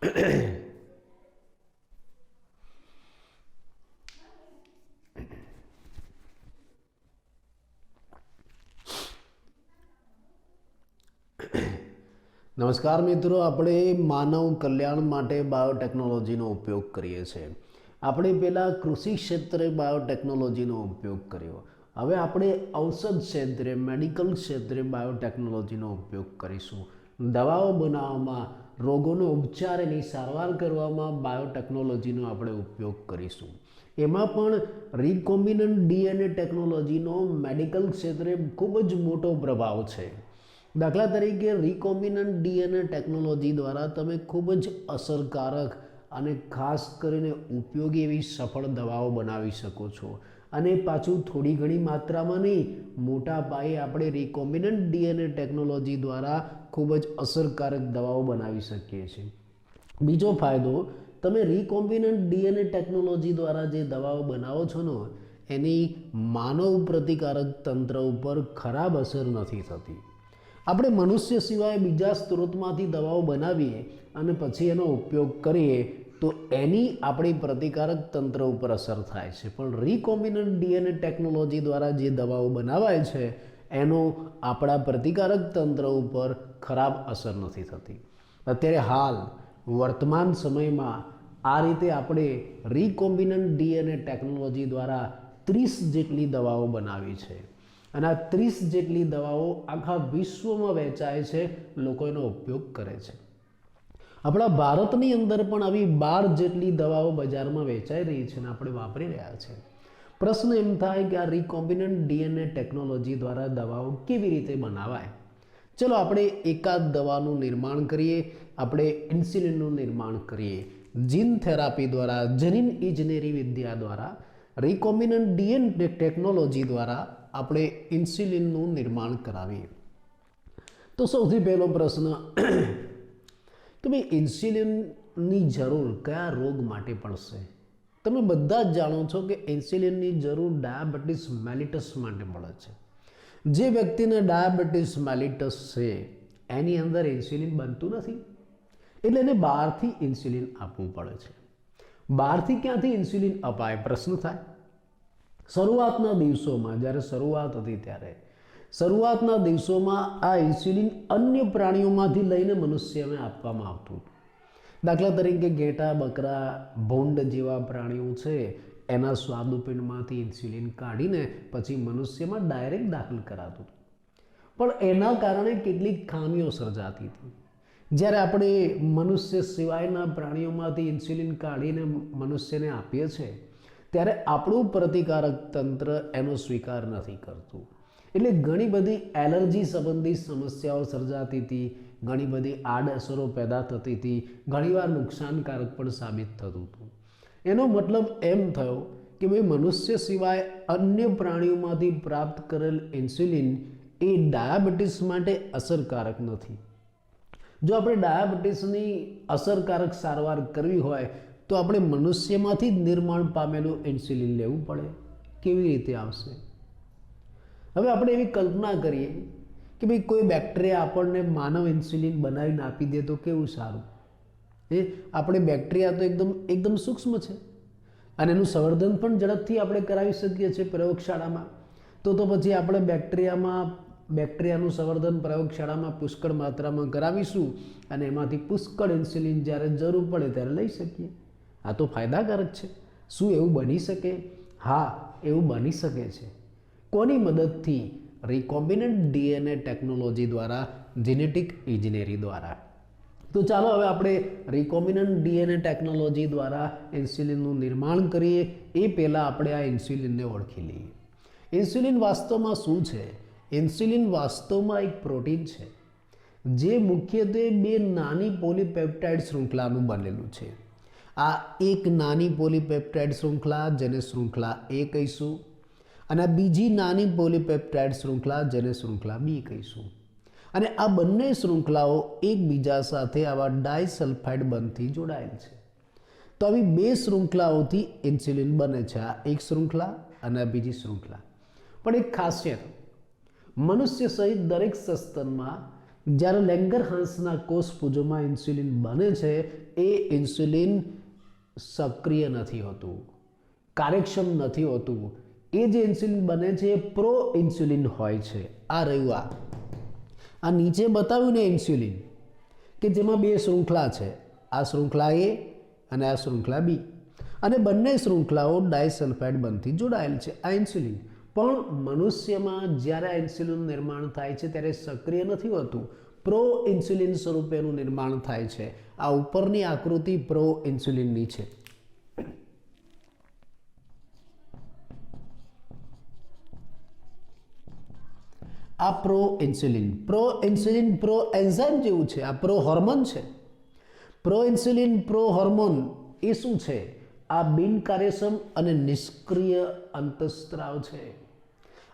નમસ્કાર મિત્રો, આપણે માનવ કલ્યાણ માટે બાયોટેકનોલોજીનો ઉપયોગ કરીએ છીએ. આપણે પહેલાં કૃષિ ક્ષેત્રે બાયોટેકનોલોજીનો ઉપયોગ કર્યો. હવે આપણે ઔષધ ક્ષેત્રે, મેડિકલ ક્ષેત્રે બાયોટેકનોલોજીનો ઉપયોગ કરીશું. દવાઓ બનાવવામાં, રોગોનો ઉપચાર, એની સારવાર કરવામાં બાયોટેકનોલોજીનો આપણે ઉપયોગ કરીશું. એમાં પણ રિકોમ્બિનન્ટ ડીએનએ ટેકનોલોજીનો મેડિકલ ક્ષેત્રે ખૂબ જ મોટો પ્રભાવ છે. દાખલા તરીકે રિકોમ્બિનન્ટ ડીએનએ ટેકનોલોજી દ્વારા તમે ખૂબ જ અસરકારક અને ખાસ કરીને ઉપયોગી એવી સફળ દવાઓ બનાવી શકો છો. અને પાછું થોડી ઘણી માત્રામાં નહીં, મોટા પાયે આપણે રિકોમ્બિનન્ટ ડીએનએ ટેકનોલોજી દ્વારા ખૂબ જ અસરકારક દવાઓ બનાવી શકીએ છીએ. બીજો ફાયદો, તમે રિકોમ્બિનન્ટ ડીએનએ ટેકનોલોજી દ્વારા જે દવાઓ બનાવો છો ને, એની માનવ પ્રતિકારક તંત્ર ઉપર ખરાબ અસર નથી થતી. આપણે મનુષ્ય સિવાય બીજા સ્ત્રોતમાંથી દવાઓ બનાવીએ અને પછી એનો ઉપયોગ કરીએ તો એની આપણી પ્રતિકારક તંત્ર ઉપર અસર થાય છે. પણ રિકોમ્બિનન્ટ ડીએનએ ટેકનોલોજી દ્વારા જે દવાઓ બનાવાય છે એનો આપણા પ્રતિકારક તંત્ર ઉપર ખરાબ અસર નથી થતી. અત્યારે હાલ વર્તમાન સમયમાં આ રીતે આપણે રિકોમ્બિનન્ટ ડીએનએ ટેકનોલોજી દ્વારા 30 જેટલી દવાઓ બનાવી છે. અને આ 30 જેટલી દવાઓ આખા વિશ્વમાં વેચાય છે, લોકો એનો ઉપયોગ કરે છે. આપણા ભારતની અંદર પણ આવી 12 જેટલી દવાઓ બજારમાં વેચાઈ રહી છે અને આપણે વાપરી રહ્યા છે. પ્રશ્ન એમ થાય કે આ રિકોમ્બિનન્ટ ડીએનએ ટેકનોલોજી દ્વારા દવાઓ કેવી રીતે બનાવાય? ચલો આપણે એકાદ દવાનું નિર્માણ કરીએ. આપણે ઇન્સ્યુલિનનું નિર્માણ કરીએ. જીન થેરાપી દ્વારા, જનીન ઇજનેરી વિદ્યા દ્વારા, રિકોમ્બિનન્ટ ડીએનએ ટેકનોલોજી દ્વારા આપણે ઇન્સ્યુલિનનું નિર્માણ કરાવીએ. તો સૌથી પહેલો પ્રશ્ન કે ભાઈ ઇન્સ્યુલિનની જરૂર કયા રોગ માટે પડશે? તમે બધા જ જાણો છો કે ઇન્સ્યુલિનની જરૂર ડાયાબિટીસ મેલિટસ માટે પડે છે. જે વ્યક્તિને ડાયાબિટીસ મેલિટસ છે એની અંદર ઇન્સ્યુલિન બનતું નથી, એટલે એને બહારથી ઇન્સ્યુલિન આપવું પડે છે. બહારથી ક્યાંથી ઇન્સ્યુલિન અપાય? પ્રશ્ન થાય. શરૂઆતના દિવસોમાં, જ્યારે શરૂઆત હતી ત્યારે શરૂઆતના દિવસોમાં આ ઇન્સ્યુલિન અન્ય પ્રાણીઓમાંથી લઈને મનુષ્યને આપવામાં આવતું. દાખલા તરીકે ઘેટા, બકરા, ભૂંડ જેવા પ્રાણીઓ છે એના સ્વાદુપિંડમાંથી ઇન્સ્યુલિન કાઢીને પછી મનુષ્યમાં ડાયરેક્ટ દાખલ કરાતું. પણ એના કારણે કેટલીક ખામીઓ સર્જાતી હતી. જ્યારે આપણે મનુષ્ય સિવાયના પ્રાણીઓમાંથી ઇન્સ્યુલિન કાઢીને મનુષ્યને આપીએ છીએ ત્યારે આપણું પ્રતિકારક તંત્ર એનો સ્વીકાર નથી કરતું. એટલે ઘણી બધી એલર્જી સંબંધી સમસ્યાઓ સર્જાતી હતી, ઘણી બધી આડઅસરો પેદા થતી હતી, ઘણીવાર નુકસાનકારક પણ સાબિત થતું હતું. એનો મતલબ એમ થયો કે ભાઈ મનુષ્ય સિવાય અન્ય પ્રાણીઓમાંથી પ્રાપ્ત કરેલ ઇન્સ્યુલિન એ ડાયાબિટીસ માટે અસરકારક નથી. જો આપણે ડાયાબિટીસની અસરકારક સારવાર કરવી હોય તો આપણે મનુષ્યમાંથી જ નિર્માણ પામેલું ઇન્સ્યુલિન લેવું પડે. કેવી રીતે આવશે? હવે આપણે એવી કલ્પના કરીએ કે ભાઈ કોઈ બેક્ટેરિયા આપણને માનવ ઇન્સ્યુલિન બનાવીને આપી દે તો કેવું સારું. આપણે બેક્ટેરિયા તો એકદમ સૂક્ષ્મ છે અને એનું સંવર્ધન પણ ઝડપથી આપણે કરાવી શકીએ છીએ પ્રયોગશાળામાં. તો પછી આપણે બેક્ટેરિયાનું સંવર્ધન પ્રયોગશાળામાં પુષ્કળ માત્રામાં કરાવીશું અને એમાંથી પુષ્કળ ઇન્સ્યુલિન જ્યારે જરૂર પડે ત્યારે લઈ શકીએ. આ તો ફાયદાકારક છે. શું એવું બની શકે? હા, એવું બની શકે છે. કોની મદદથી? રિકોમ્બિનન્ટ ડીએનએ ટેકનોલોજી દ્વારા, જેનેટિક ઇજનેરી દ્વારા. તો ચાલો હવે આપણે રિકોમ્બિનન્ટ ડીએનએ ટેકનોલોજી દ્વારા ઇન્સ્યુલિનનું નિર્માણ કરીએ. એ પહેલાં આપણે આ ઇન્સ્યુલિનને ઓળખી લઈએ. ઇન્સ્યુલિન વાસ્તવમાં શું છે? ઇન્સ્યુલિન વાસ્તવમાં એક પ્રોટીન છે જે મુખ્યત્વે 2 નાની પોલીપેપ્ટાઇડ શૃંખલાનું બનેલું છે. આ એક નાની પોલીપેપ્ટાઇડ શૃંખલા જેને શૃંખલા A કહીશું અને બીજી નાની પોલીપેપ્ટાઇડ શૃંખલા જેને શૃંખલા B કહીશું. અને આ બંને શૃંખલાઓ એકબીજા સાથે આવા ડાયસલ્ફાઇડ બંધથી જોડાયેલ છે. તો આવી 2 શૃંખલાઓથી ઇન્સ્યુલિન બને છે. આ એક શૃંખલા અને આ બીજી શૃંખલા. પણ એક ખાસિયત, મનુષ્ય સહિત દરેક સસ્તનમાં જ્યારે લેંગરહાન્સના કોષ પુંજમાં ઇન્સ્યુલિન બને છે એ ઇન્સ્યુલિન સક્રિય નથી હોતું, કાર્યક્ષમ નથી હોતું. એ જે ઇન્સ્યુલિન બને છે એ પ્રો ઇન્સ્યુલિન હોય છે. આ રહ્યું આ નીચે બતાવ્યું ને ઇન્સ્યુલિન કે જેમાં બે શૃંખલા છે, આ શૃંખલા એ અને આ શૃંખલા બી, અને બંને શૃંખલાઓ ડાયસલ્ફાઇડ બંધથી જોડાયેલ છે. આ ઇન્સ્યુલિન પણ મનુષ્યમાં જ્યારે આ ઇન્સ્યુલિનનું નિર્માણ થાય છે ત્યારે સક્રિય નથી હોતું, પ્રો ઇન્સ્યુલિન સ્વરૂપે એનું નિર્માણ થાય છે. આ ઉપરની આકૃતિ પ્રો ઇન્સ્યુલિનની છે. આ પ્રો ઇન્સ્યુલિન પ્રો એન્ઝાઇમ જેવું છે. આ પ્રો હોર્મોન છે. પ્રો ઇન્સ્યુલિન પ્રો હોર્મોન એ શું છે? આ બિનકાર્યક્ષમ અને નિષ્ક્રિય અંતઃસ્ત્રાવ છે.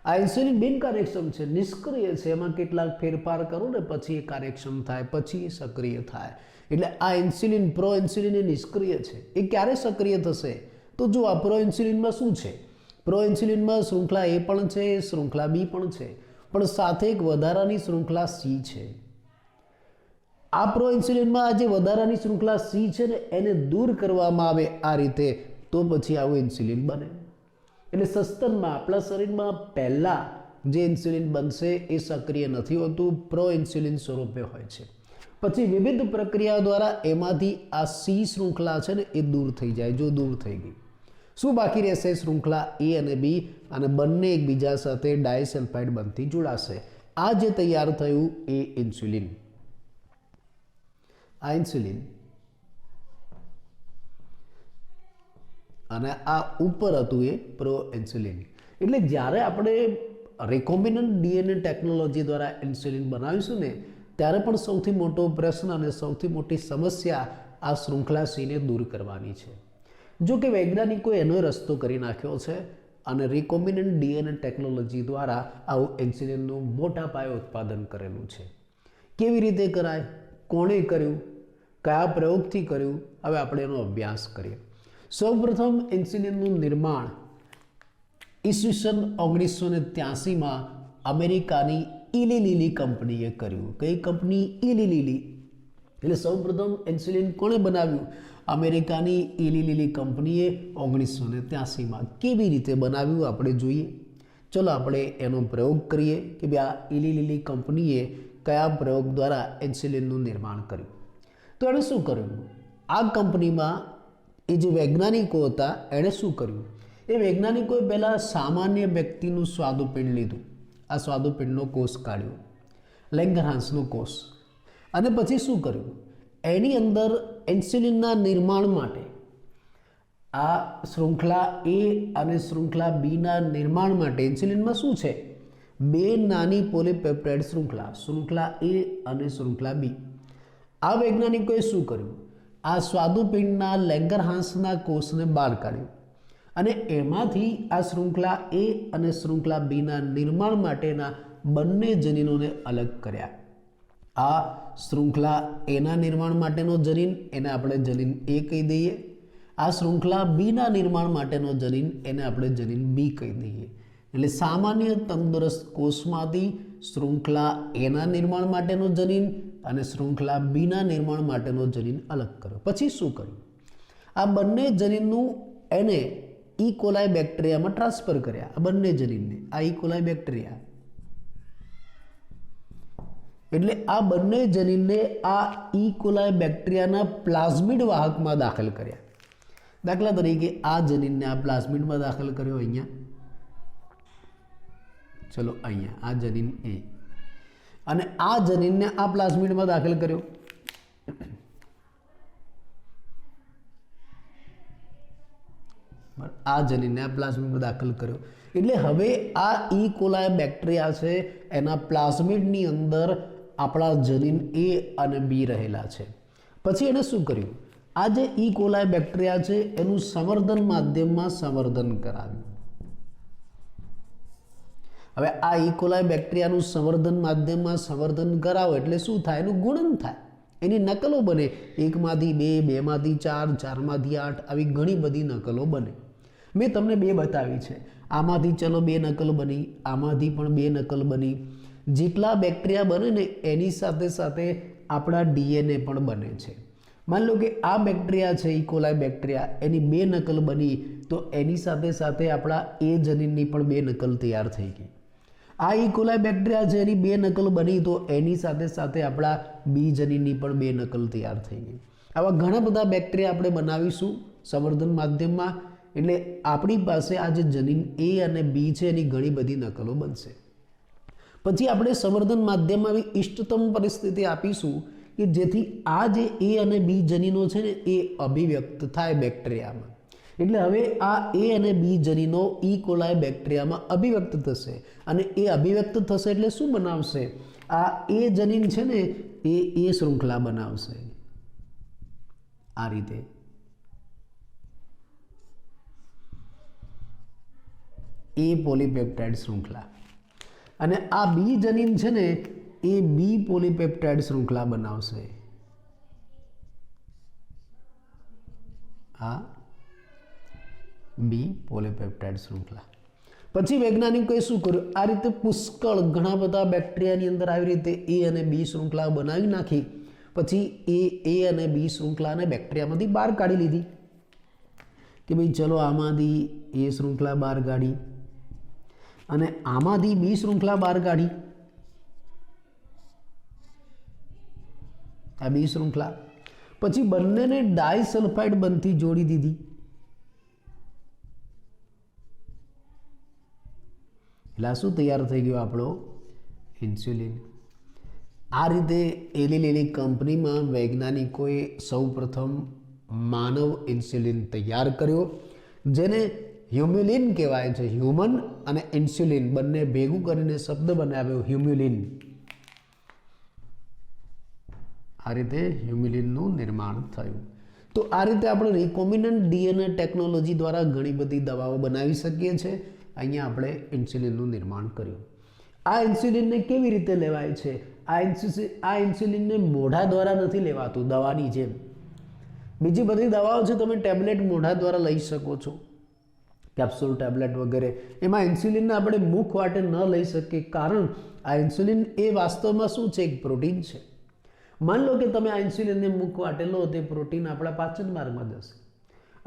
આ ઇન્સ્યુલિન બિનકાર્યક્ષમ છે, નિષ્ક્રિય છે. એમાં કેટલાક ફેરફાર કરો ને પછી એ કાર્યક્ષમ થાય, પછી એ સક્રિય થાય. એટલે આ ઇન્સ્યુલિન પ્રો ઇન્સ્યુલિન એ નિષ્ક્રિય છે. એ ક્યારે સક્રિય થશે? તો જો આ પ્રો ઇન્સ્યુલિનમાં શું છે? પ્રો ઇન્સ્યુલિનમાં શૃંખલા એ પણ છે, શૃંખલા બી પણ છે, પણ સાથે એક વધારાની શૃંખલા સી છે. આ પ્રો ઇન્સ્યુલિનમાં આ જે વધારાની શૃંખલા સી છે ને એને દૂર કરવામાં આવે આ રીતે તો પછી આવું ઇન્સ્યુલિન બને. એટલે સસ્તનમાં આપણા શરીરમાં પહેલાં જે ઇન્સ્યુલિન બનશે એ સક્રિય નથી હોતું, પ્રો ઇન્સ્યુલિન સ્વરૂપે હોય છે. પછી વિવિધ પ્રક્રિયાઓ દ્વારા એમાંથી આ સી શૃંખલા છે ને એ દૂર થઈ જાય. જો દૂર થઈ ગઈ, શું બાકી રહેશે? શૃંખલા એ અને બી, અને બંને એકબીજા સાથે ડાયસલ્ફાઇડ બંધથી જોડાશે. આ જે તૈયાર થયું એ ઇન્સ્યુલિન. આ ઇન્સ્યુલિન અને આ ઉપર હતું એ પ્રો ઇન્સ્યુલિન. એટલે જ્યારે આપણે રિકોમ્બિનન્ટ ડીએનએ ટેકનોલોજી દ્વારા ઇન્સ્યુલિન બનાવીશું ને ત્યારે પણ સૌથી મોટો પ્રશ્ન અને સૌથી મોટી સમસ્યા આ શૃંખલા સીને દૂર કરવાની છે. જો કે વૈજ્ઞાનિકોએ એનો રસ્તો કરી નાખ્યો છે અને રિકોમ્બિનન્ટ ડીએનએ ટેકનોલોજી દ્વારા આવું ઇન્સ્યુલિનનું મોટા પાયે ઉત્પાદન કરેલું છે. કેવી રીતે કરાય? કોણે કર્યું? કયા પ્રયોગથી કર્યું? હવે આપણે એનો અભ્યાસ કરીએ. સૌપ્રથમ ઇન્સ્યુલિનનું નિર્માણ ઈસવીસન 1983માં અમેરિકાની ઇલી લિલી કંપનીએ કર્યું. કઈ કંપની? ઇલી લિલી. એટલે સૌપ્રથમ ઇન્સ્યુલિન કોણે બનાવ્યું? અમેરિકાની ઇલી લિલી કંપનીએ 1983માં. કેવી રીતે બનાવ્યું આપણે જોઈએ. ચલો આપણે એનો પ્રયોગ કરીએ કે ભાઈ આ ઇલી લિલી કંપનીએ કયા પ્રયોગ દ્વારા ઇન્સ્યુલિનનું નિર્માણ કર્યું. તો એણે શું કર્યું? આ કંપનીમાં એ જે વૈજ્ઞાનિકો હતા એણે શું કર્યું? એ વૈજ્ઞાનિકોએ પહેલાં સામાન્ય વ્યક્તિનું સ્વાદુપિંડ લીધું. આ સ્વાદુપિંડનો કોષ કાઢ્યો, લેંગરહાન્સનો કોષ, અને પછી શું કર્યું? એની અંદર ઇન્સ્યુલિનના નિર્માણ માટે આ શૃંખલા એ અને શૃંખલા બીના નિર્માણ માટે ઇન્સ્યુલિનમાં શું છે? બે નાની પોલીપેપ્ટાઇડ શૃંખલા એ અને શૃંખલા બી. આ વૈજ્ઞાનિકોએ શું કર્યું? આ સ્વાદુપિંડના લેંગરહાન્સના કોષને બહાર કાઢ્યું અને એમાંથી આ શૃંખલા એ અને શૃંખલા બીના નિર્માણ માટેના બંને જનીનોને અલગ કર્યા. આ શૃંખલા એના નિર્માણ માટેનો જનીન, એને આપણે જનીન એ કહી દઈએ. આ શૃંખલા બીના નિર્માણ માટેનો જનીન, એને આપણે જનીન બી કહી દઈએ. એટલે સામાન્ય તંદુરસ્ત કોષમાંથી શૃંખલા એના નિર્માણ માટેનો જનીન અને શૃંખલા બીના નિર્માણ માટેનો જનીન અલગ કર્યો. પછી શું કર્યું? આ બંને જનીનનું એને ઈ કોલાઈ બેક્ટેરિયામાં ટ્રાન્સફર કર્યા. આ બંને જનીનને આ ઈ કોલાઈ બેક્ટેરિયા, એટલે આ બંને જનીનને આ ઈ કોલાઈ બેક્ટેરિયાના પ્લાઝમિડ વાહકમાં દાખલ કર્યા. દાખલા તરીકે આ જનીનને આ પ્લાઝમિડમાં દાખલ કર્યો અહીંયા, ચલો અહીંયા આ જનીન એ, અને આ જનીનને આ પ્લાઝમિડમાં દાખલ કર્યો. આ જનીનને આ પ્લાઝમિડમાં દાખલ કર્યો. એટલે હવે આ ઈ કોલાઈ બેક્ટેરિયા છે એના પ્લાઝમિડની અંદર આપણા જનીન એ અને બી રહેલા છે. પછી એને શું કર્યું? આ જે ઈ કોલાઈ બેક્ટેરિયા છે એનું સંવર્ધન માધ્યમમાં સંવર્ધન કરાવ્યું. હવે આ ઈ કોલાઈ બેક્ટેરિયાનું સંવર્ધન માધ્યમમાં સંવર્ધન કરાવો એટલે શું થાય? એનું ગુણન થાય, એની નકલો બને. 1માંથી 2, 2માંથી 4, 4માંથી 8, આવી ઘણી બધી નકલો બને. મેં તમને 2 બતાવી છે. આમાંથી ચલો 2 નકલ બની, આમાંથી પણ 2 નકલ બની. જેટલા બેક્ટેરિયા બને ને એની સાથે સાથે આપણા ડીએનએ પણ બને છે. માન લો કે આ બેક્ટેરિયા છે ઇકોલાઈ બેક્ટેરિયા, એની 2 નકલ બની તો એની સાથે સાથે આપણા એ જનીનની પણ 2 નકલ તૈયાર થઈ ગઈ. આ ઇકોલાઈ બેક્ટેરિયા છે એની 2 નકલ બની તો એની સાથે સાથે આપણા બી જનીનની પણ 2 નકલ તૈયાર થઈ ગઈ. આવા ઘણા બધા બેક્ટેરિયા આપણે બનાવીશું સંવર્ધન માધ્યમમાં, એટલે આપણી પાસે આ જે જનીન એ અને બી છે એની ઘણી બધી નકલો બનશે. પછી આપણે સંવર્ધન માધ્યમમાં આવી ઇષ્ટતમ પરિસ્થિતિ આપીશું કે જેથી આ જે એ અને બી જનીનો છે ને એ અભિવ્યક્ત થાય બેક્ટેરિયામાં. એટલે હવે આ એ અને બી જનીનો ઇકોલાઈ બેક્ટેરિયામાં અભિવ્યક્ત થશે અને એ અભિવ્યક્ત થશે એટલે શું બનાવશે? આ એ જનીન છે ને એ શૃંખલા બનાવશે આ રીતે. એ પોલીપેપ્ટાઇડ શૃંખલા. અને આ બી જનીન છે ને એ બી પોલીપેપ્ટાઇડ શૃંખલા બનાવશે. આ બી પોલીપેપ્ટાઇડ શૃંખલા. પછી વૈજ્ઞાનિકોએ શું કર્યું? આ રીતે પુષ્કળ ઘણા બધા બેક્ટેરિયાની અંદર આવી રીતે એ અને બી શૃંખલા બનાવી નાખી. પછી એ અને બી શૃંખલાને બેક્ટેરિયામાંથી બહાર કાઢી લીધી કે ભાઈ ચલો આમાંથી એ શૃંખલા બહાર કાઢી અને આમાંથી બી શૃંખલા બહાર કાઢી. આ બી શૃંખલા પછી બંનેને ડાયસલ્ફાઇડ બંધથી જોડી દીધી. એટલે શું તૈયાર થઈ ગયો આપણો ઇન્સ્યુલિન. આ રીતે એલી લીલી કંપનીમાં વૈજ્ઞાનિકોએ સૌપ્રથમ માનવ ઇન્સ્યુલિન તૈયાર કર્યો, જેને હ્યુમ્યુલિન કહેવાય છે. હ્યુમન અને ઇન્સ્યુલિન બંને ભેગું કરીને શબ્દ બનાવ્યો હ્યુમ્યુલિન. આ રીતે હ્યુમ્યુલિનનું નિર્માણ થયું. તો આ રીતે આપણે રિકોમ્બિનન્ટ ડીએનએ ટેકનોલોજી દ્વારા ઘણી બધી દવાઓ બનાવી શકીએ છીએ. અહીંયા આપણે ઇન્સ્યુલિનનું નિર્માણ કર્યું. આ ઇન્સ્યુલિનને કેવી રીતે લેવાય છે? આ ઇન્સ્યુલિનને મોઢા દ્વારા નથી લેવાતું દવાની જેમ. બીજી બધી દવાઓ છે તમે ટેબ્લેટ મોઢા દ્વારા લઈ શકો છો, કેપ્સ્યુલ ટેબ્લેટ વગેરે. એમાં ઇન્સ્યુલિનને આપણે મુખ વાટે ન લઈ શકીએ, કારણ આ ઇન્સ્યુલિન એ વાસ્તવમાં શું છે? એક પ્રોટીન છે. માન લો કે તમે આ ઇન્સ્યુલિનને મુખ વાટે લો, તે પ્રોટીન આપણા પાચન માર્ગમાં જશે.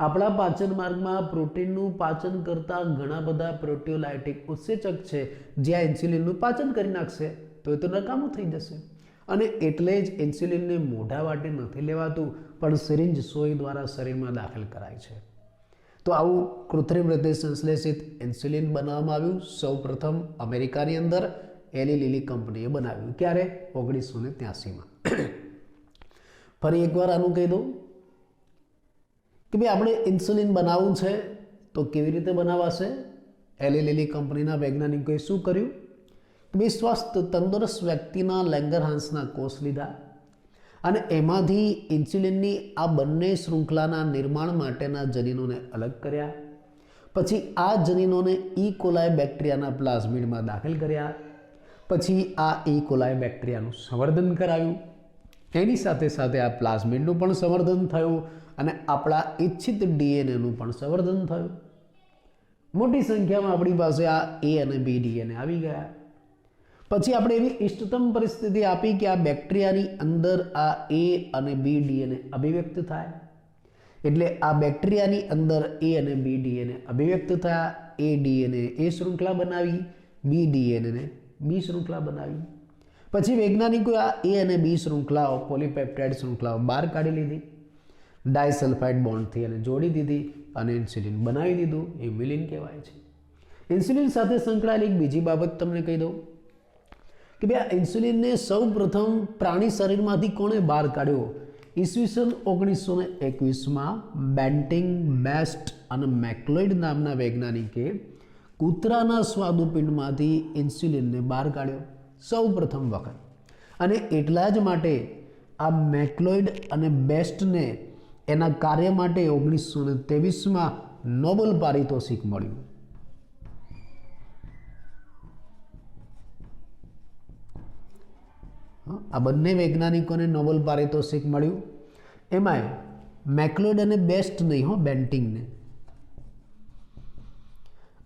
આપણા પાચન માર્ગમાં પ્રોટીનનું પાચન કરતા ઘણા બધા પ્રોટીઓલાઇટિક ઉત્સેચક છે જે આ ઇન્સ્યુલિનનું પાચન કરી નાખશે, તો એ તો નકામું થઈ જશે. અને એટલે જ ઇન્સ્યુલિનને મોઢા વાટે નથી લેવાતું, પણ સિરિંજ સોય દ્વારા શરીરમાં દાખલ કરાય છે. તો આવું કૃત્રિમ રીતે સંશ્લેષિત ઇન્સ્યુલિન બનાવવામાં આવ્યું સૌ પ્રથમ અમેરિકાની અંદર. એલી લીલી કંપનીએ બનાવ્યું. ક્યારે? 1983માં. ફરી એકવાર આનું કહી દઉં કે ભાઈ આપણે ઇન્સ્યુલિન બનાવવું છે તો કેવી રીતે બનાવાશે? એલી લીલી કંપનીના વૈજ્ઞાનિકોએ શું કર્યું કે ભાઈ સ્વસ્થ તંદુરસ્ત વ્યક્તિના લેંગરહાન્સના કોષ લીધા અને એમાંથી ઇન્સ્યુલિનની આ બંને શૃંખલાના નિર્માણ માટેના જનીનોને અલગ કર્યા. પછી આ જનીનોને ઇકોલાઈ બેક્ટેરિયાના પ્લાઝમિડમાં દાખલ કર્યા. પછી આ ઇકોલાઈ બેક્ટેરિયાનું સંવર્ધન કરાયું. એની સાથે સાથે આ પ્લાઝમિડનું પણ સંવર્ધન થયું અને આપણા ઈચ્છિત ડીએનએનું પણ સંવર્ધન થયું. મોટી સંખ્યામાં આપણી પાસે આ એ અને બી ડીએનએ આવી ગયા. પછી આપણે એવી ઇષ્ટતમ પરિસ્થિતિ આપી કે આ બેક્ટેરિયાની અંદર આ એ અને બી ડીએનએ અભિવ્યક્ત થાય. એટલે આ બેક્ટેરિયાની અંદર એ અને બી ડીએનએ અભિવ્યક્ત થયા. એ ડીએનએ એ શૃંખલા બનાવી, બી ડીએનએ બી શૃંખલા બનાવી. પછી વૈજ્ઞાનિકોએ આ એ અને બી શૃંખલાઓ પોલીપેપ્ટાઇડ શૃંખલાઓ બહાર કાઢી લીધી, ડાયસલ્ફાઇડ બોન્ડથી એને જોડી દીધી અને ઇન્સ્યુલિન બનાવી દીધું. એ હ્યુમ્યુલિન કહેવાય છે. ઇન્સ્યુલિન સાથે સંકળાયેલી એક બીજી બાબત તમને કહી દઉં કે ભાઈ આ ઇન્સ્યુલિનને સૌ પ્રથમ પ્રાણી શરીરમાંથી કોણે બહાર કાઢ્યો? ઈસવીસન 1921માં બેન્ટિંગ, બેસ્ટ અને મેક્લોઇડ નામના વૈજ્ઞાનિકે કૂતરાના સ્વાદુપિંડમાંથી ઇન્સ્યુલિનને બહાર કાઢ્યો સૌ પ્રથમ વખત. અને એટલા જ માટે આ મેક્લોઇડ અને બેસ્ટને એના કાર્ય માટે 1923માં નોબેલ પારિતોષિક મળ્યું. આ બંને વૈજ્ઞાનિકોને નોબેલ પારિતોષિક મળ્યું. એમાંય મેક્લોઇડ અને બેસ્ટ નહીં, બેન્ટિંગને.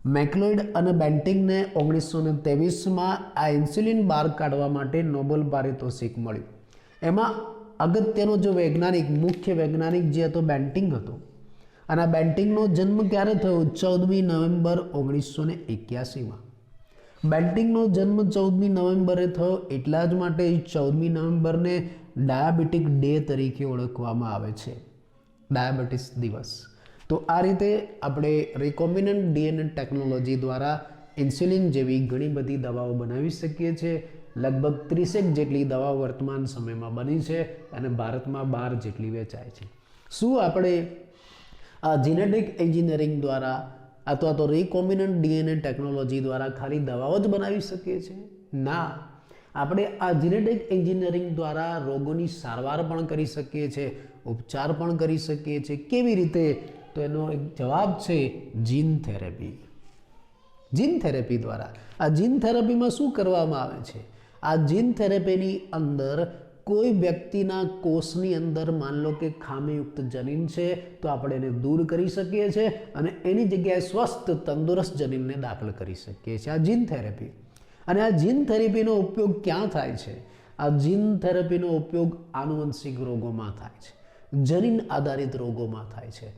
મેક્લોઇડ અને બેન્ટિંગને 1923માં આ ઇન્સ્યુલિન બહાર કાઢવા માટે નોબેલ પારિતોષિક મળ્યું. એમાં અગત્યનો જો વૈજ્ઞાનિક, મુખ્ય વૈજ્ઞાનિક જે હતો બેન્ટિંગ હતો. અને આ બેન્ટિંગનો જન્મ ક્યારે થયો? 14મી નવેમ્બર 1981માં. બેન્ટિંગનો જન્મ 14મી નવેમ્બરે થયો, એટલા જ માટે 14મી નવેમ્બરને ડાયાબિટીક ડે તરીકે ઓળખવામાં આવે છે, ડાયાબિટીસ દિવસ. તો આ રીતે આપણે રિકોમ્બિનન્ટ ડીએનએ ટેકનોલોજી દ્વારા ઇન્સ્યુલિન જેવી ઘણી બધી દવાઓ બનાવી શકીએ છીએ. લગભગ 30 જેટલી દવાઓ વર્તમાન સમયમાં બની છે અને ભારતમાં 12 જેટલી વેચાય છે. શું આપણે આ જીનેટિક એન્જિનિયરિંગ દ્વારા અથવા તો રિકોમ્બિનન્ટ ડીએનએ ટેકનોલોજી દ્વારા ખાલી દવાઓ જ બનાવી શકીએ છીએ? ના, આપણે આ જીનેટિક એન્જિનિયરિંગ દ્વારા રોગોની સારવાર પણ કરી શકીએ છીએ, ઉપચાર પણ કરી શકીએ છીએ. કેવી રીતે? તો એનો એક જવાબ છે જીન થેરેપી. જીન થેરેપી દ્વારા. આ જીન થેરેપીમાં શું કરવામાં આવે છે? આ જીન થેરેપીની અંદર કોઈ વ્યક્તિના કોષની અંદર માન લો કે ખામીયુક્ત જનીન છે તો આપણે એને દૂર કરી શકીએ છીએ અને એની જગ્યાએ સ્વસ્થ તંદુરસ્ત જનીનને દાખલ કરી શકીએ છીએ. આ જીન થેરેપી. અને આ જીન થેરેપીનો ઉપયોગ ક્યાં થાય છે? આ જીન થેરેપીનો ઉપયોગ આનુવંશિક રોગોમાં થાય છે, જનીન આધારિત રોગોમાં થાય છે.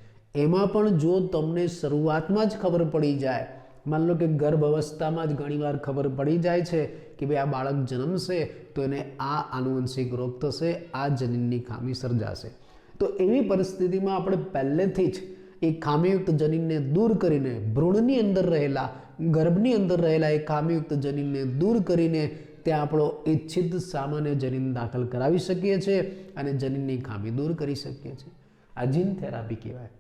એમાં પણ જો તમને શરૂઆતમાં જ ખબર પડી જાય, માન લો કે ગર્ભ અવસ્થામાં જ ઘણીવાર ખબર પડી જાય છે કે ભાઈ આ બાળક જન્મશે તો એને આ આનુવંશિક રોગ થશે, આ જનીનની ખામી સર્જાશે, તો એવી પરિસ્થિતિમાં આપણે પહેલેથી જ એ ખામીયુક્ત જનીનને દૂર કરીને, ભ્રૂણની અંદર રહેલા, ગર્ભની અંદર રહેલા એ ખામીયુક્ત જનીનને દૂર કરીને ત્યાં આપણો ઈચ્છિત સામાન્ય જનીન દાખલ કરાવી શકીએ છીએ અને જનીનની ખામી દૂર કરી શકીએ છીએ. આ જીન થેરાપી કહેવાય.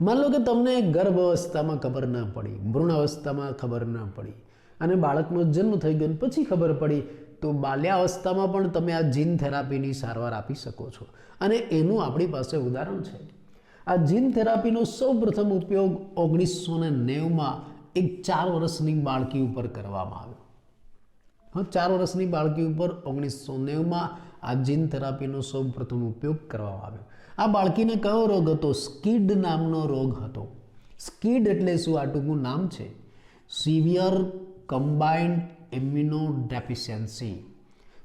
માન લો કે તમને ગર્ભ અવસ્થામાં ખબર ન પડી, ભ્રૂણ અવસ્થામાં ખબર ન પડી અને બાળકનો જન્મ થઈ ગયો પછી ખબર પડી, તો બાલ્યાવસ્થામાં પણ તમે આ જીન થેરાપીની સારવાર આપી શકો છો. અને એનું આપણી પાસે ઉદાહરણ છે. આ જીન થેરાપીનો સૌપ્રથમ ઉપયોગ 1990માં એક 4 વર્ષની બાળકી ઉપર કરવામાં આવ્યો. 4 વર્ષની બાળકી ઉપર 1990માં આ જીન થેરાપીનો સૌપ્રથમ ઉપયોગ કરવામાં આવ્યો. આ બાળકીને કયો રોગ હતો? સ્કિડ નામનો રોગ હતો. સ્કિડ એટલે શું? આ ટૂંકું નામ છે, severe combined immuno deficiency.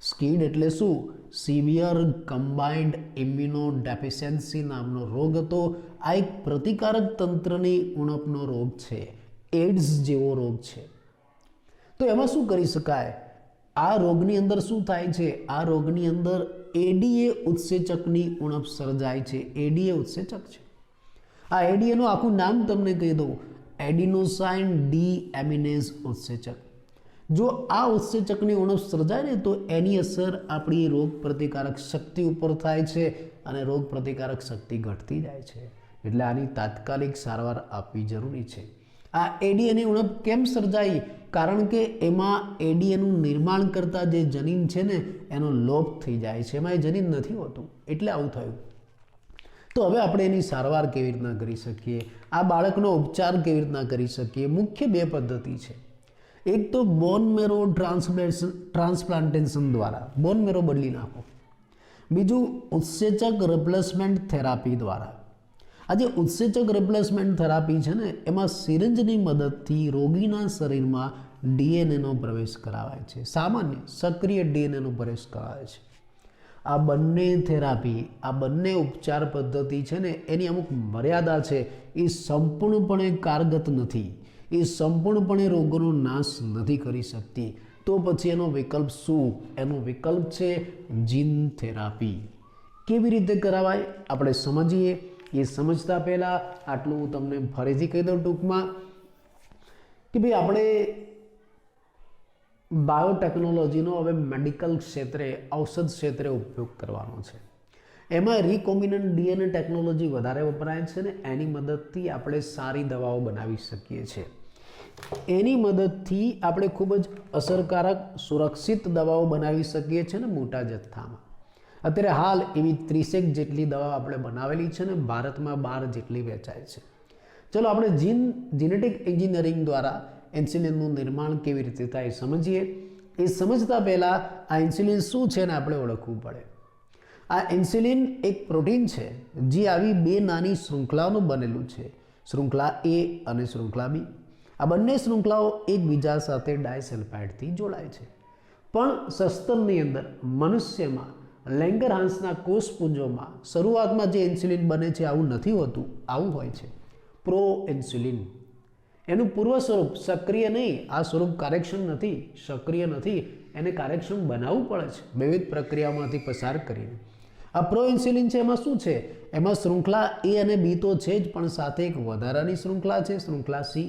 Skid એટલે શું? સિવિયર કમ્બાઇન્ડ ઇમ્યુનો ડેફિશિયન્સી નામનો રોગ હતો. આ એક પ્રતિકારક તંત્રની ઉણપનો રોગ છે, એડ્સ જેવો રોગ છે. તો એમાં શું કરી શકાય? આ રોગની અંદર શું થાય છે? આ રોગની અંદર એડીએ ઉત્સેચકની ઉણપ સર્જાય છે. એડીએ ઉત્સેચક છે. આ એડીએનું આખું નામ તમને કહી દઉં, એડિનોસાઇન ડી એમિનેઝ ઉત્સેચક. જો આ ઉત્સેચકની ઉણપ સર્જાય ને તો એની અસર આપણી રોગ પ્રતિકારક શક્તિ ઉપર થાય છે અને રોગ પ્રતિકારક શક્તિ ઘટતી જાય છે. એટલે આની તાત્કાલિક સારવાર આપવી જરૂરી છે. આ એડીએની ઉણપ કેમ સર્જાઈ? કારણ કે એમાં એડીએનું નિર્માણ કરતા જે જનીન છે ને એનો લોપ થઈ જાય છે, એમાં એ જનીન નથી હોતું, એટલે આવું થયું. તો હવે આપણે એની સારવાર કેવી રીતના કરી શકીએ? આ બાળકનો ઉપચાર કેવી રીતના કરી શકીએ? મુખ્ય 2 પદ્ધતિ છે. એક તો બોન મેરો ટ્રાન્સપ્લાન્ટેશન દ્વારા, બોન મેરો બદલી નાખો. બીજું ઉત્સેચક રિપ્લેસમેન્ટ થેરાપી દ્વારા. આ જે ઉત્સેચક રિપ્લેસમેન્ટ થેરાપી છે ને એમાં સિરિંજની મદદથી રોગીના શરીરમાં ડીએનએનો પ્રવેશ કરાવાય છે, સામાન્ય સક્રિય ડીએનએનો પ્રવેશ કરાવે છે. આ બંને થેરાપી, આ બંને ઉપચાર પદ્ધતિ છે ને એની અમુક મર્યાદા છે. એ સંપૂર્ણપણે કારગત નથી, એ સંપૂર્ણપણે રોગોનો નાશ નથી કરી શકતી. તો પછી એનો વિકલ્પ શું? એનો વિકલ્પ છે જીન થેરાપી. કેવી રીતે કરાવાય આપણે સમજીએ. એ સમજતા પહેલાં આટલું હું તમને ફરીથી કહી દઉં ટૂંકમાં કે ભાઈ આપણે બાયોટેકનોલોજીનો હવે મેડિકલ ક્ષેત્રે, ઔષધ ક્ષેત્રે ઉપયોગ કરવાનો છે. એમાં રિકોમ્બિનન્ટ ડીએનએ ટેકનોલોજી વધારે વપરાય છે ને એની મદદથી આપણે સારી દવાઓ બનાવી શકીએ છીએ. એની મદદથી આપણે ખૂબ જ અસરકારક, સુરક્ષિત દવાઓ બનાવી શકીએ છીએ ને મોટા જથ્થામાં. અત્યારે હાલ એવી 30 જેટલી દવા આપણે બનાવેલી છે ને ભારતમાં 12 જેટલી વેચાય છે. ચલો આપણે જીનેટિક એન્જિનિયરિંગ દ્વારા ઇન્સ્યુલિનનું નિર્માણ કેવી રીતે થાય સમજીએ. એ સમજતા પહેલાં આ ઇન્સ્યુલિન શું છે ને આપણે ઓળખવું પડે. આ ઇન્સ્યુલિન એક પ્રોટીન છે જે આવી 2 નાની શૃંખલાઓનું બનેલું છે, શૃંખલા એ અને શૃંખલા બી. આ બંને શૃંખલાઓ એકબીજા સાથે ડાયસલ્ફાઇડથી જોડાય છે. પણ સસ્તનની અંદર મનુષ્યમાં લેંગરહાન્સના કોષપુંજોમાં શરૂઆતમાં જે ઇન્સ્યુલિન બને છે આવું નથી હોતું, આવું હોય છે પ્રો ઇન્સ્યુલિન. એનું પૂર્વ સ્વરૂપ સક્રિય નહીં, આ સ્વરૂપ કાર્યક્ષમ નથી, સક્રિય નથી, એને કાર્યક્ષમ બનાવવું પડે છે વિવિધ પ્રક્રિયાઓમાંથી પસાર કરીને. આ પ્રો ઇન્સ્યુલિન છે એમાં શું છે? એમાં શૃંખલા એ અને બી તો છે જ, પણ સાથે એક વધારાની શૃંખલા છે, શૃંખલા સી.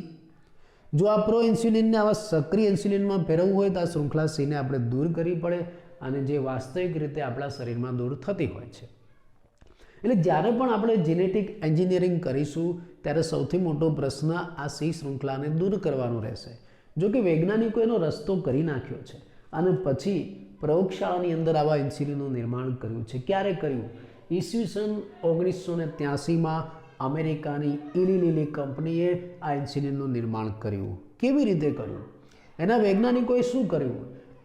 જો આ પ્રો ઇન્સ્યુલિનને આવા સક્રિય ઇન્સ્યુલિનમાં ફેરવવું હોય તો આ શૃંખલા સીને આપણે દૂર કરવી પડે, અને જે વાસ્તવિક રીતે આપણા શરીરમાં દૂર થતી હોય છે. એટલે જ્યારે પણ આપણે જેનેટિક એન્જિનિયરિંગ કરીશું ત્યારે સૌથી મોટો પ્રશ્ન આ સી શૃંખલાને દૂર કરવાનો રહેશે. જો કે વૈજ્ઞાનિકો એનો રસ્તો કરી નાખ્યો છે અને પછી પ્રયોગશાળાની અંદર આવા ઇન્સ્યુલિનનું નિર્માણ કર્યું છે. ક્યારે કર્યું? ઈસવીસન 1983માં અમેરિકાની ઇલી લિલી કંપનીએ આ ઇન્સ્યુલિનનું નિર્માણ કર્યું. કેવી રીતે કર્યું? એના વૈજ્ઞાનિકોએ શું કર્યું?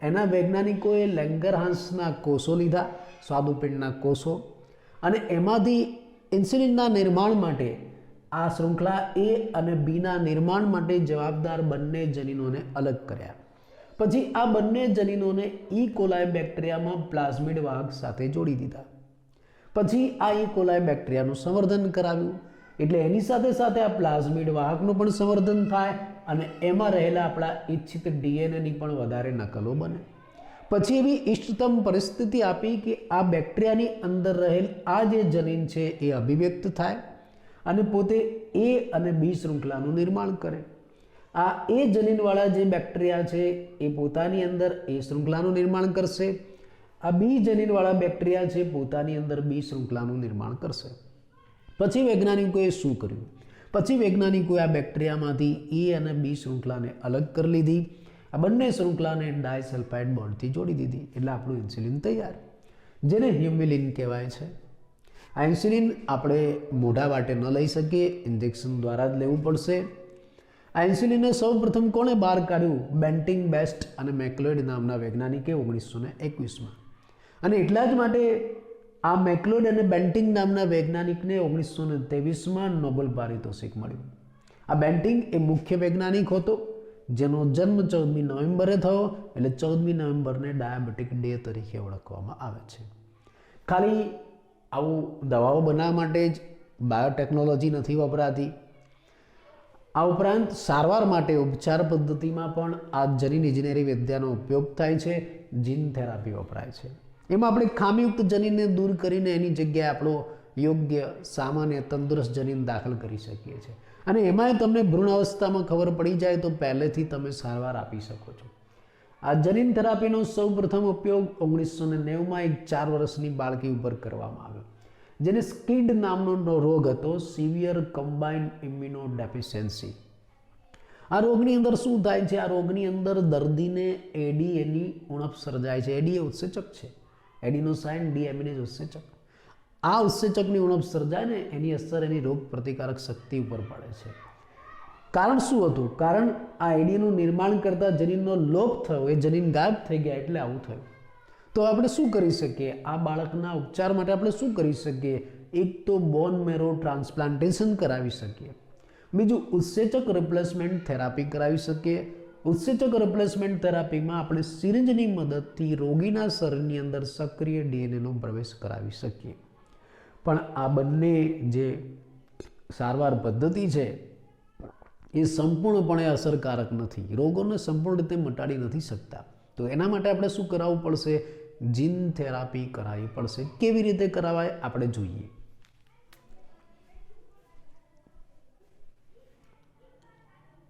એના વૈજ્ઞાનિકોએ લેંગરહાન્સના કોષો લીધા, સ્વાદુપિંડના કોષો, અને એમાંથી ઇન્સ્યુલિનના નિર્માણ માટે આ શૃંખલા એ અને બીના નિર્માણ માટે જવાબદાર બંને જનીનોને અલગ કર્યા. પછી આ બંને જનીનોને ઈ કોલાય બેક્ટેરિયામાં પ્લાઝમિડ વાહક સાથે જોડી દીધા. પછી આ ઈ કોલાય બેક્ટેરિયાનું સંવર્ધન કરાવ્યું, એટલે એની સાથે સાથે આ પ્લાઝમિડ વાહકનું પણ સંવર્ધન થાય અને એમાં રહેલા આપણા ઈચ્છિત ડીએનએની પણ વધારે નકલો બને. પછી એવી ઇષ્ટતમ પરિસ્થિતિ આપી કે આ બેક્ટેરિયાની અંદર રહેલ આ જે જનીન છે એ અભિવ્યક્ત થાય અને પોતે એ અને બી શૃંખલાનું નિર્માણ કરે. આ એ જનીનવાળા જે બેક્ટેરિયા છે એ પોતાની અંદર એ શૃંખલાનું નિર્માણ કરશે. આ બી જનીનવાળા બેક્ટેરિયા છે પોતાની અંદર બી શૃંખલાનું નિર્માણ કરશે. પછી વૈજ્ઞાનિકોએ શું કર્યું? પછી વૈજ્ઞાનિકોએ આ બેક્ટેરિયામાંથી એ અને બી શૃંખલાને અલગ કરી લીધી. આ બંને શૃંખલાને ડાયસલ્ફાઇડ બોન્ડથી જોડી દીધી, એટલે આપણું ઇન્સ્યુલિન તૈયાર, જેને હ્યુમિલિન કહેવાય છે. આ ઇન્સ્યુલિન આપણે મોઢા વાટે ન લઈ શકીએ, ઇન્જેક્શન દ્વારા જ લેવું પડશે. આ ઇન્સ્યુલિનને સૌપ્રથમ કોણે બહાર કાઢ્યું? બેન્ટિંગ બેસ્ટ અને મેક્લોઇડ નામના વૈજ્ઞાનિકે 1921માં. અને એટલા જ માટે આ મેક્લોઇડ અને બેન્ટિંગ નામના વૈજ્ઞાનિકને 1923માં નોબેલ પારિતોષિક મળ્યું. આ બેન્ટિંગ એ મુખ્ય વૈજ્ઞાનિક હતો જેનો જન્મ 14મી નવેમ્બરે થયો, એટલે 14મી નવેમ્બરને ડાયાબિટીક ડે તરીકે ઓળખવામાં આવે છે. ખાલી આવું દવાઓ બનાવવા માટે જ બાયોટેકનોલોજી નથી વપરાતી. આ ઉપરાંત સારવાર માટે ઉપચાર પદ્ધતિમાં પણ આ જનીન ઇજનેરી વિદ્યાનો ઉપયોગ થાય છે. જીન થેરાપી વપરાય છે. એમાં આપણે ખામીયુક્ત જનીનને દૂર કરીને એની જગ્યાએ આપણો યોગ્ય સામાન્ય તંદુરસ્ત જનીન દાખલ કરી શકીએ છીએ. અને એમાંય તમને ભ્રૂણ અવસ્થામાં ખબર પડી જાય તો પહેલેથી તમે સારવાર આપી શકો છો. આ જનીન થેરાપીનો સૌ પ્રથમ ઉપયોગ 1990માં એક 4 વર્ષની બાળકી ઉપર કરવામાં આવ્યો, જેને સ્કિડ નામનો રોગ હતો, સિવિયર કમ્બાઇન્ડ ઇમ્યુનો ડેફિશિયન્સી. આ રોગની અંદર શું થાય છે? આ રોગની અંદર દર્દીને એડીએની ઉણપ સર્જાય છે. એડી એ ઉત્સેચક છે, એડિનોસાઇન ડીએમિનેઝ ઉત્સેચક. આ ઉત્સેચકની ઉણપ સર્જાય ને એની અસર એની રોગ પ્રતિકારક શક્તિ ઉપર પડે છે. કારણ શું હતું? કારણ આ એડીનું નિર્માણ કરતા જનીનનો લોપ થયો, એ જનીન ગાયબ થઈ ગયા, એટલે આવું થયું. તો આપણે શું કરી શકીએ? આ બાળકના ઉપચાર માટે આપણે શું કરી શકીએ? એક તો બોન મેરો ટ્રાન્સપ્લાન્ટેશન કરાવી શકીએ. બીજું ઉત્સેચક રિપ્લેસમેન્ટ થેરાપી કરાવી શકીએ. ઉત્સેચક રિપ્લેસમેન્ટ થેરાપીમાં આપણે સિરિંજની મદદથી રોગીના શરીરની અંદર સક્રિય ડીએનએનો પ્રવેશ કરાવી શકીએ. પણ આ બંને જે સારવાર પદ્ધતિ છે એ સંપૂર્ણપણે અસરકારક નથી, રોગોને સંપૂર્ણ રીતે મટાડી નથી શકતા. તો એના માટે આપણે શું કરાવવું પડશે? જીન થેરાપી કરાવવી પડશે. કેવી રીતે કરાવાય આપણે જોઈએ.